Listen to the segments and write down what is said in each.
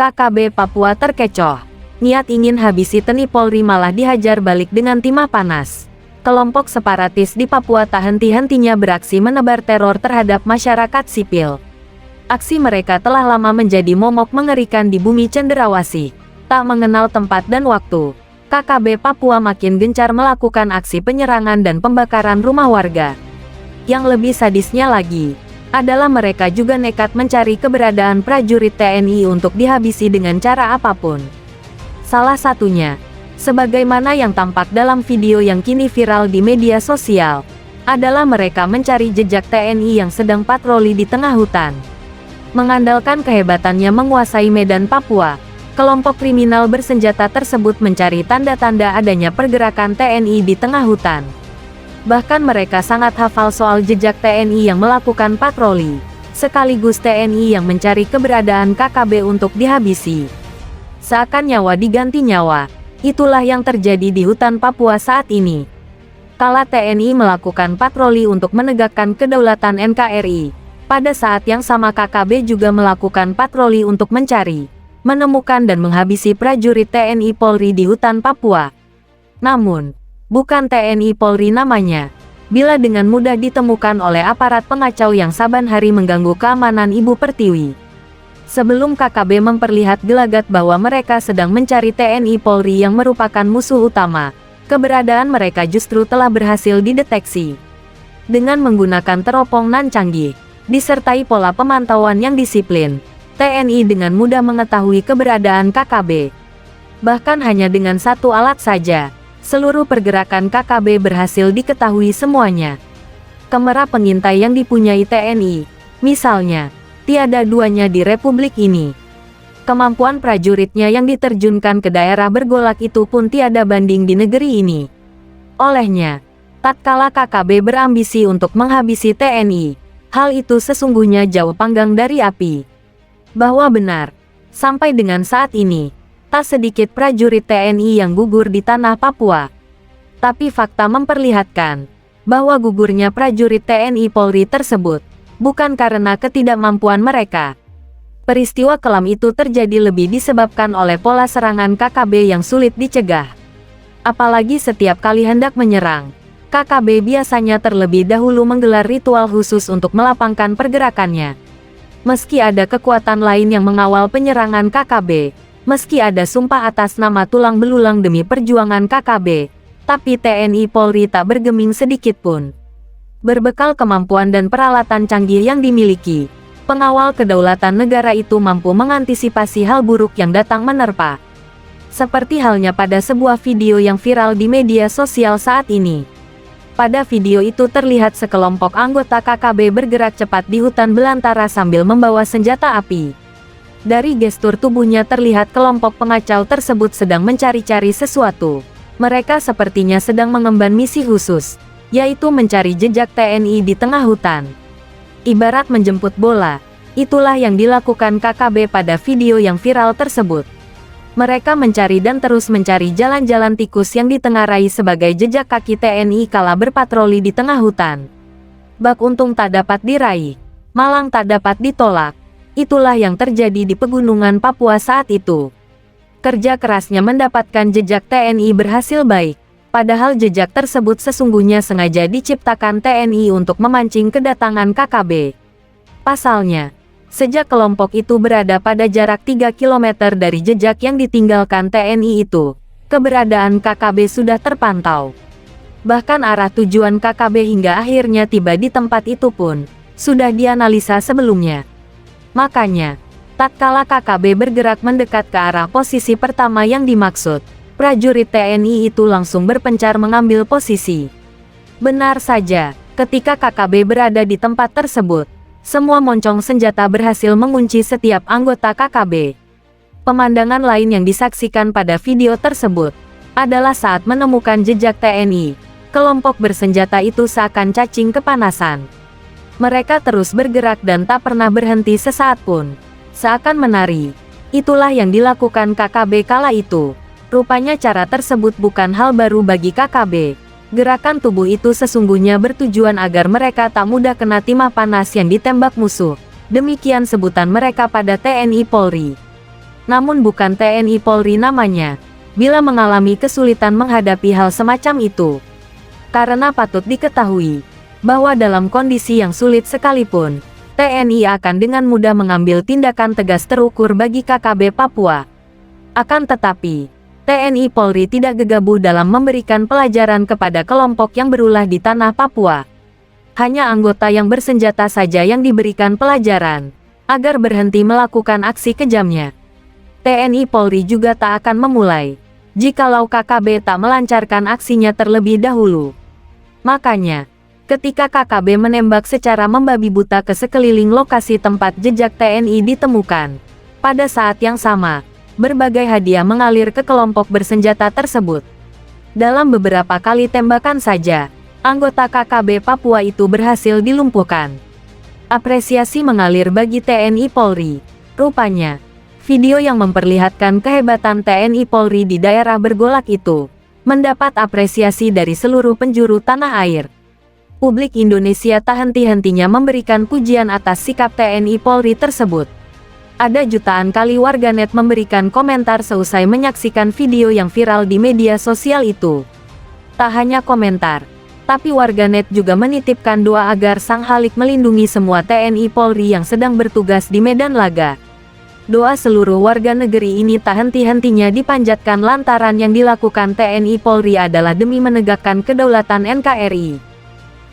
KKB Papua terkecoh. Niat ingin habisi TNI Polri malah dihajar balik dengan timah panas. Kelompok separatis di Papua tak henti-hentinya beraksi menebar teror terhadap masyarakat sipil. Aksi mereka telah lama menjadi momok mengerikan di bumi cenderawasih. Tak mengenal tempat dan waktu, KKB Papua makin gencar melakukan aksi penyerangan dan pembakaran rumah warga. Yang lebih sadisnya lagi, adalah mereka juga nekat mencari keberadaan prajurit TNI untuk dihabisi dengan cara apapun. Salah satunya, sebagaimana yang tampak dalam video yang kini viral di media sosial, adalah mereka mencari jejak TNI yang sedang patroli di tengah hutan. Mengandalkan kehebatannya menguasai medan Papua, kelompok kriminal bersenjata tersebut mencari tanda-tanda adanya pergerakan TNI di tengah hutan. Bahkan mereka sangat hafal soal jejak TNI yang melakukan patroli, sekaligus TNI yang mencari keberadaan KKB untuk dihabisi. Seakan nyawa diganti nyawa, itulah yang terjadi di hutan Papua saat ini. Kala TNI melakukan patroli untuk menegakkan kedaulatan NKRI, pada saat yang sama KKB juga melakukan patroli untuk mencari, menemukan dan menghabisi prajurit TNI Polri di hutan Papua. Namun, bukan TNI Polri namanya, bila dengan mudah ditemukan oleh aparat pengacau yang saban hari mengganggu keamanan Ibu Pertiwi. Sebelum KKB memperlihat gelagat bahwa mereka sedang mencari TNI Polri yang merupakan musuh utama, keberadaan mereka justru telah berhasil dideteksi. Dengan menggunakan teropong nan canggih, disertai pola pemantauan yang disiplin, TNI dengan mudah mengetahui keberadaan KKB. Bahkan hanya dengan satu alat saja, seluruh pergerakan KKB berhasil diketahui semuanya. Kamera pengintai yang dipunyai TNI, misalnya, tiada duanya di Republik ini. Kemampuan prajuritnya yang diterjunkan ke daerah bergolak itu pun tiada banding di negeri ini. Olehnya, tatkala KKB berambisi untuk menghabisi TNI, hal itu sesungguhnya jauh panggang dari api. Bahwa benar, sampai dengan saat ini, tak sedikit prajurit TNI yang gugur di tanah Papua. Tapi fakta memperlihatkan bahwa gugurnya prajurit TNI Polri tersebut bukan karena ketidakmampuan mereka. Peristiwa kelam itu terjadi lebih disebabkan oleh pola serangan KKB yang sulit dicegah. Apalagi setiap kali hendak menyerang, KKB biasanya terlebih dahulu menggelar ritual khusus untuk melapangkan pergerakannya. Meski ada kekuatan lain yang mengawal penyerangan KKB, meski ada sumpah atas nama tulang belulang demi perjuangan KKB, tapi TNI Polri tak bergeming sedikit pun. Berbekal kemampuan dan peralatan canggih yang dimiliki, pengawal kedaulatan negara itu mampu mengantisipasi hal buruk yang datang menerpa. Seperti halnya pada sebuah video yang viral di media sosial saat ini. Pada video itu terlihat sekelompok anggota KKB bergerak cepat di hutan belantara sambil membawa senjata api. Dari gestur tubuhnya terlihat kelompok pengacau tersebut sedang mencari-cari sesuatu. Mereka sepertinya sedang mengemban misi khusus, yaitu mencari jejak TNI di tengah hutan. Ibarat menjemput bola, itulah yang dilakukan KKB pada video yang viral tersebut. Mereka mencari dan terus mencari jalan-jalan tikus yang ditengarai sebagai jejak kaki TNI kala berpatroli di tengah hutan. Bak untung tak dapat diraih, malang tak dapat ditolak. Itulah yang terjadi di pegunungan Papua saat itu. Kerja kerasnya mendapatkan jejak TNI berhasil baik. Padahal jejak tersebut sesungguhnya sengaja diciptakan TNI untuk memancing kedatangan KKB. Pasalnya, sejak kelompok itu berada pada jarak 3 km dari jejak yang ditinggalkan TNI itu, keberadaan KKB sudah terpantau. Bahkan arah tujuan KKB hingga akhirnya tiba di tempat itu pun, sudah dianalisa sebelumnya. Makanya, tatkala KKB bergerak mendekat ke arah posisi pertama yang dimaksud, prajurit TNI itu langsung berpencar mengambil posisi. Benar saja, ketika KKB berada di tempat tersebut, semua moncong senjata berhasil mengunci setiap anggota KKB. Pemandangan lain yang disaksikan pada video tersebut adalah saat menemukan jejak TNI, kelompok bersenjata itu seakan cacing kepanasan. Mereka terus bergerak dan tak pernah berhenti sesaat pun, seakan menari. Itulah yang dilakukan KKB kala itu. Rupanya cara tersebut bukan hal baru bagi KKB. Gerakan tubuh itu sesungguhnya bertujuan agar mereka tak mudah kena timah panas yang ditembak musuh. Demikian sebutan mereka pada TNI Polri. namun bukan TNI Polri namanya, bila mengalami kesulitan menghadapi hal semacam itu. Karena patut diketahui, bahwa dalam kondisi yang sulit sekalipun, TNI akan dengan mudah mengambil tindakan tegas terukur bagi KKB Papua. Akan tetapi, TNI Polri tidak gegabah dalam memberikan pelajaran kepada kelompok yang berulah di tanah Papua. Hanya anggota yang bersenjata saja yang diberikan pelajaran, agar berhenti melakukan aksi kejamnya. TNI Polri juga tak akan memulai, jikalau KKB tak melancarkan aksinya terlebih dahulu. Makanya, ketika KKB menembak secara membabi buta ke sekeliling lokasi tempat jejak TNI ditemukan, pada saat yang sama, berbagai hadiah mengalir ke kelompok bersenjata tersebut. Dalam beberapa kali tembakan saja, anggota KKB Papua itu berhasil dilumpuhkan. Apresiasi mengalir bagi TNI Polri. Rupanya, video yang memperlihatkan kehebatan TNI Polri di daerah bergolak itu mendapat apresiasi dari seluruh penjuru tanah air. Publik Indonesia tak henti-hentinya memberikan pujian atas sikap TNI Polri tersebut. Ada jutaan kali warganet memberikan komentar seusai menyaksikan video yang viral di media sosial itu. Tak hanya komentar, tapi warganet juga menitipkan doa agar Sang Halik melindungi semua TNI Polri yang sedang bertugas di medan laga. Doa seluruh warga negeri ini tak henti-hentinya dipanjatkan lantaran yang dilakukan TNI Polri adalah demi menegakkan kedaulatan NKRI.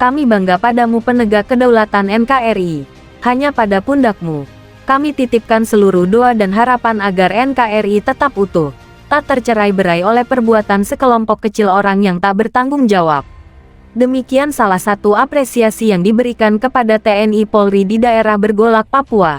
Kami bangga padamu penegak kedaulatan NKRI. Hanya pada pundakmu kami titipkan seluruh doa dan harapan agar NKRI tetap utuh, tak tercerai-berai oleh perbuatan sekelompok kecil orang yang tak bertanggung jawab. Demikian salah satu apresiasi yang diberikan kepada TNI Polri di daerah bergolak Papua.